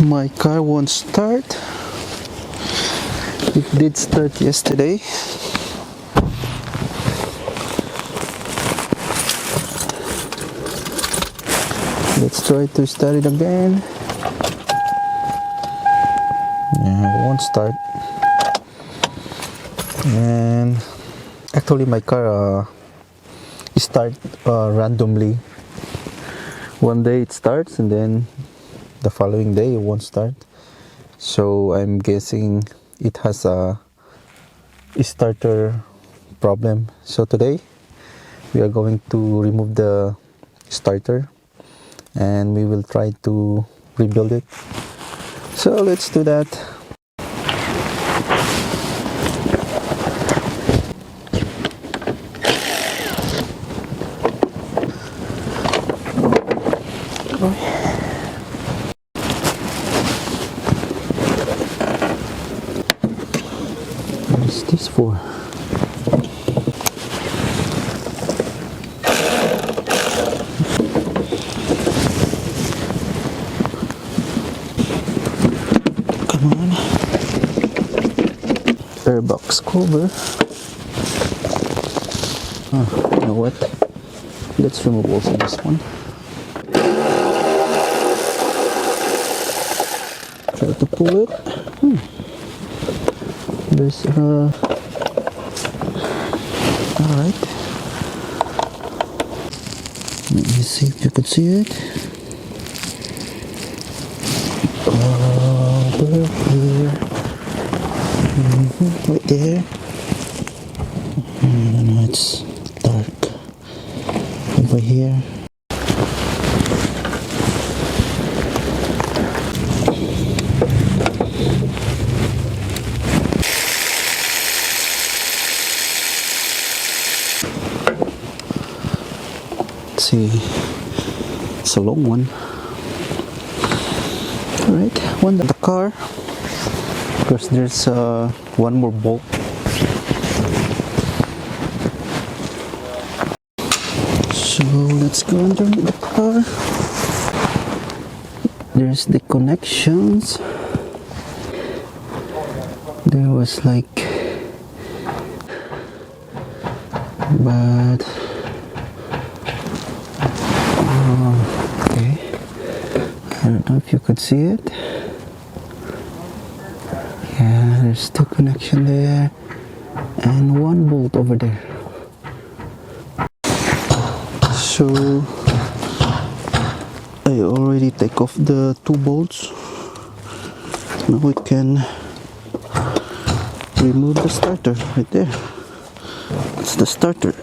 My car won't start. It did start yesterday. Let's try to start it again. Yeah, it won't start. And actually my car start randomly. One day it starts and then the following day it won't start. So I'm guessing it has a starter problem. So today we are going to remove the starter and we will try to rebuild it. So let's do that. What is this for? Come on. Airbox cover. You know what? Let's remove also this one. Try to pull it. There's alright. Let me see if you could see it. Over here. Right there. I don't know, it's dark. Over here. See, it's a long one. Alright, one in the car. Because there's one more bolt. So let's go underneath the car. There's the connections. There was like, but okay, I don't know if you could see it. Yeah, there's two connection there and one bolt over there. So I already take off the two bolts. Now we can remove the starter right there. That's the starter.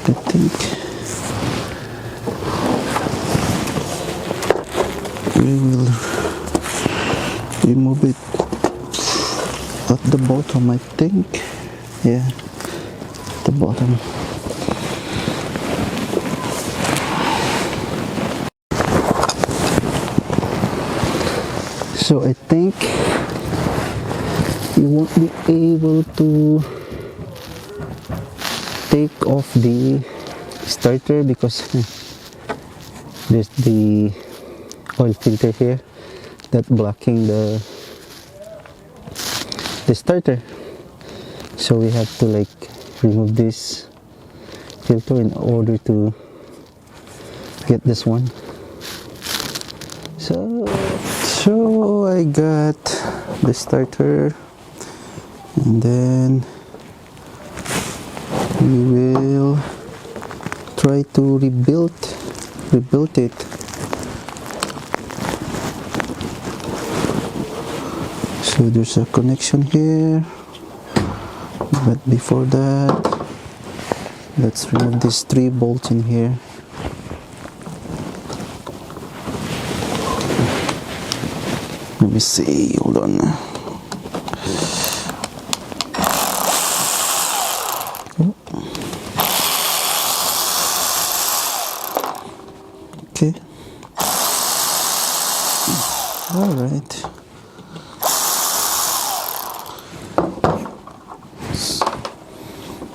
I think we will remove it at the bottom, I think. Yeah, the bottom. So I think you won't be able to take off the starter because there's the oil filter here that blocking the starter. So we have to like remove this filter in order to get this one. So I got the starter and then we will try to rebuild it. So there's a connection here, but before that let's remove these 3 bolts in here. Let me see, hold on. Okay. All right.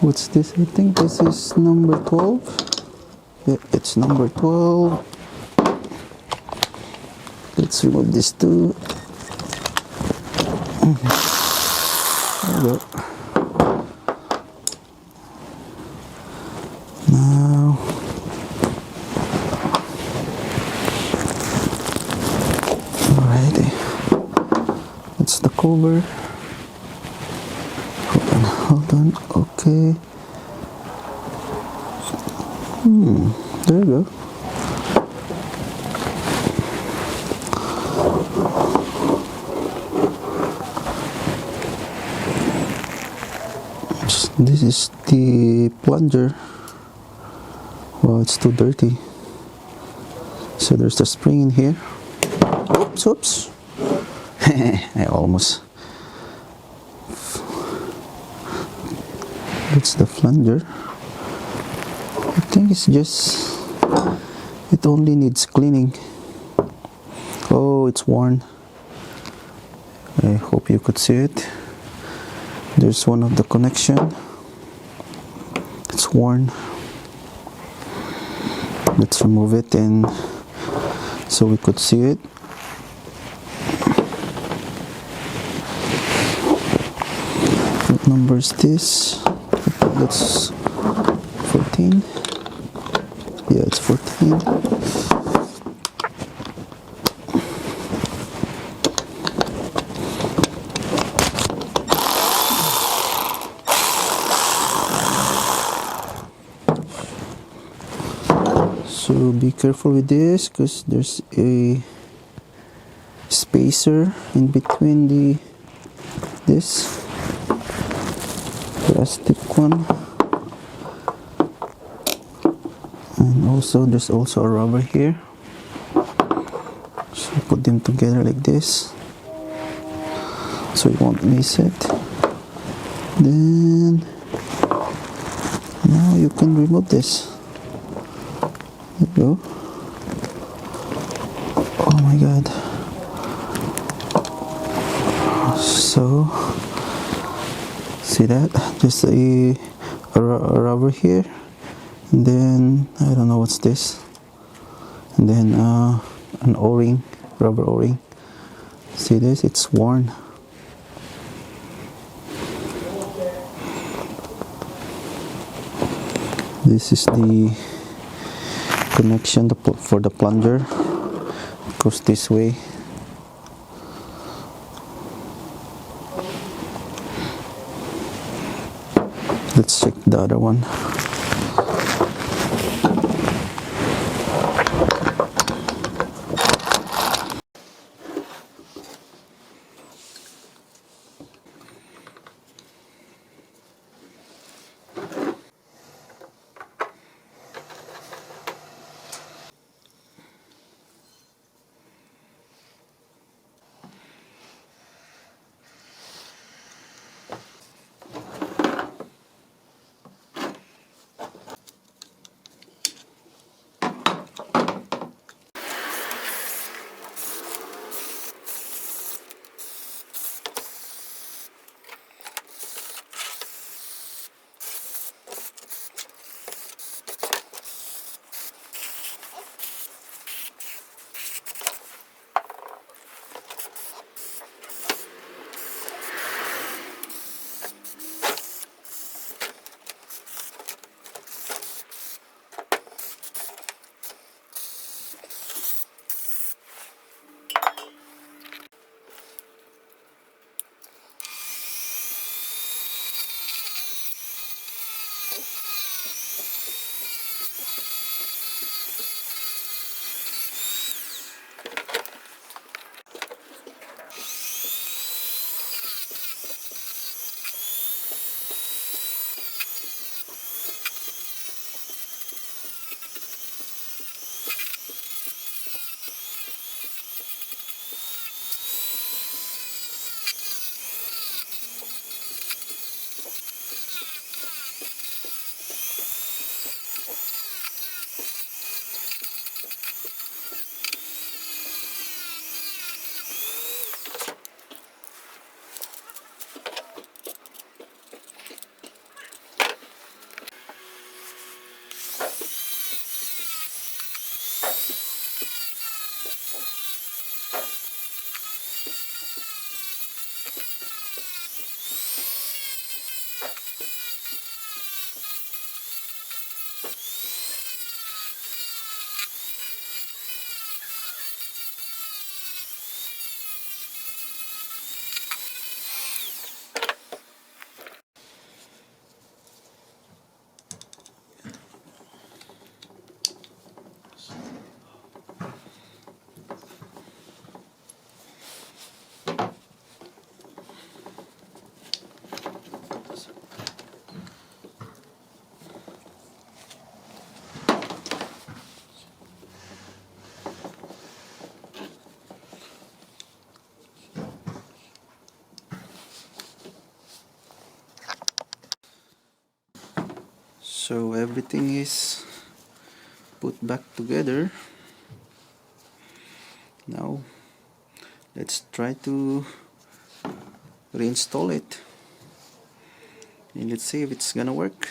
What's this? I think this is number 12. Yeah, it's number 12. Let's remove this too. There we go. Now, alrighty. That's the cover. Hold on. Okay. There we go. This is the plunger. Well, it's too dirty. So there's the spring in here. Oops. I almost. That's the plunger. I think it's just, it only needs cleaning. Oh, it's worn. I hope you could see it. There's one of the connection. It's worn. Let's remove it and so we could see it. What number is this? That's 14. Yeah, it's 14. So be careful with this because there's a spacer in between this plastic one, and also there's also a rubber here. So put them together like this so you won't miss it. Then now you can remove this. There you go. Oh my god. So see that? Just a rubber here, and then I don't know what's this, and then an o-ring, rubber o-ring. See this? It's worn. This is the connection for the plunger. It goes this way. Let's check the other one. So everything is put back together. Now let's try to reinstall it, and let's see if it's gonna work.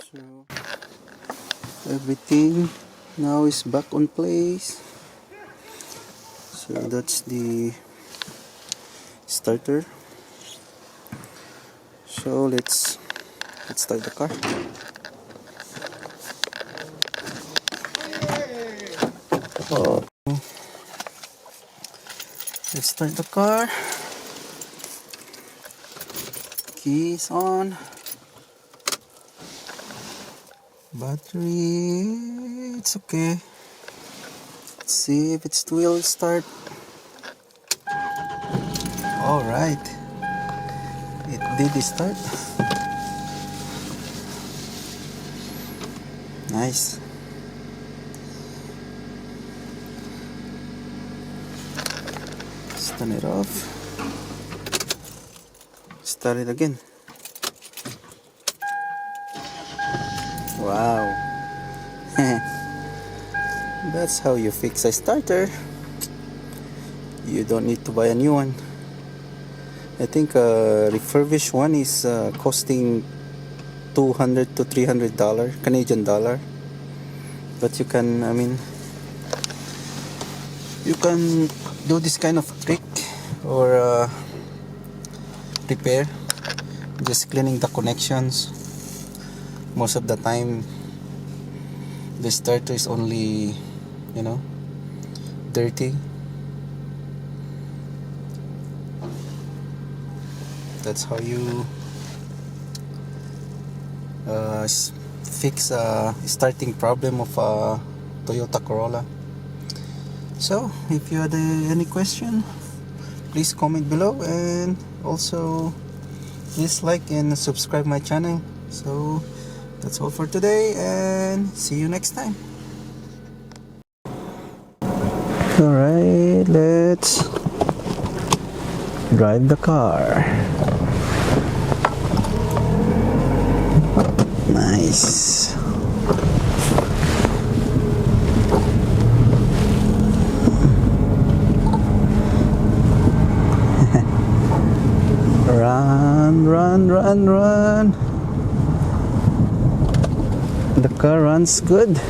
So everything now is back on place. So that's the starter. So let's start the car. Oh. Let's start the car. Keys on. Battery, it's okay. Let's see if it will start. Alright, it did start. Nice. Let's turn it off. Start it again. Wow. That's how you fix a starter. You don't need to buy a new one. I think a refurbished one is costing $200 to $300 Canadian dollar. But you can, you can do this kind of trick or repair, just cleaning the connections. Most of the time the starter is only, dirty. That's how you fix a starting problem of a Toyota Corolla. So if you had any question, please comment below, and also please like and subscribe my channel. So that's all for today, and see you next time. Alright, let's drive the car. Nice. Run, run, run, run. The car runs good.